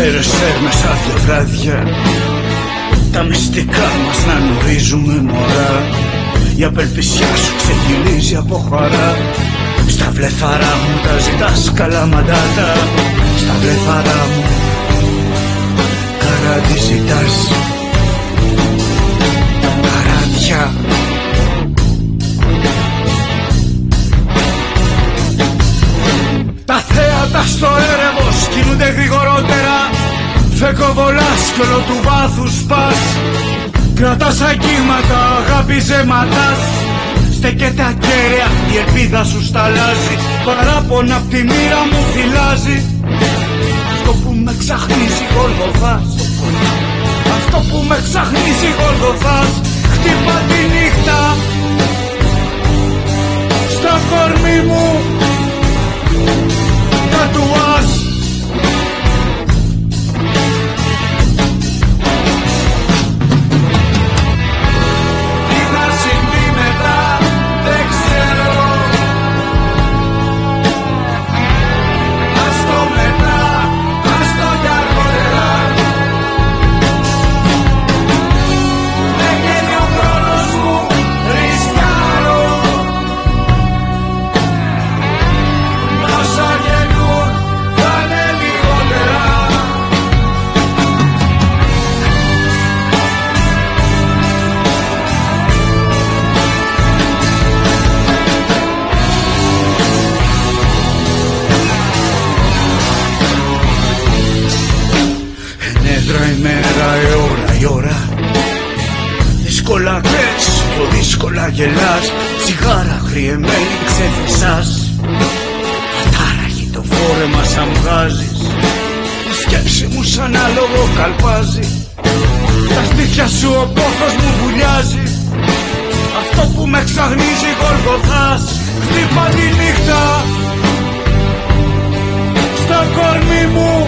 μέρες φέρμε σαν δυο βράδια, τα μυστικά μας να γνωρίζουμε μωρά. Η απελπισιά σου ξεγυλίζει από χαρά. Στα βλεφαρά μου τα ζητάς καλά μαντάτα. Στα βλεφαρά μου καράτη ζητάς. Καράτια. Τα θέατα στο έρευος κινούνται γρηγορότερα. Φεκοβολάς κι όλο του βάθους πας. Κρατάς αγγίγματα, αγάπη ζεματάς. Στέκεται ακέραια, η ελπίδα σου σταλάζει. Παράπονα απ' τη μοίρα μου φυλάζει. Αυτό που με ξαχνίζει Γολγοθάς. Αυτό που με ξαχνίζει Γολγοθάς. Χτύπα τη νύχτα στο κορμί μου. Τατουάζ. Η ώρα δύσκολα κλαις, πιο δύσκολα γελάς. Τσιγάρα χρειεμένη ξεφυσάς. Ατάραχη το φόρεμα σαν βγάζεις. Η σκέψη μου σαν άλογο καλπάζει. Τα στήθια σου ο πόθος μου βουλιάζει. Αυτό που με ξαχνίζει Γολγοθάς. Χτύπα τη νύχτα στο κορμί μου.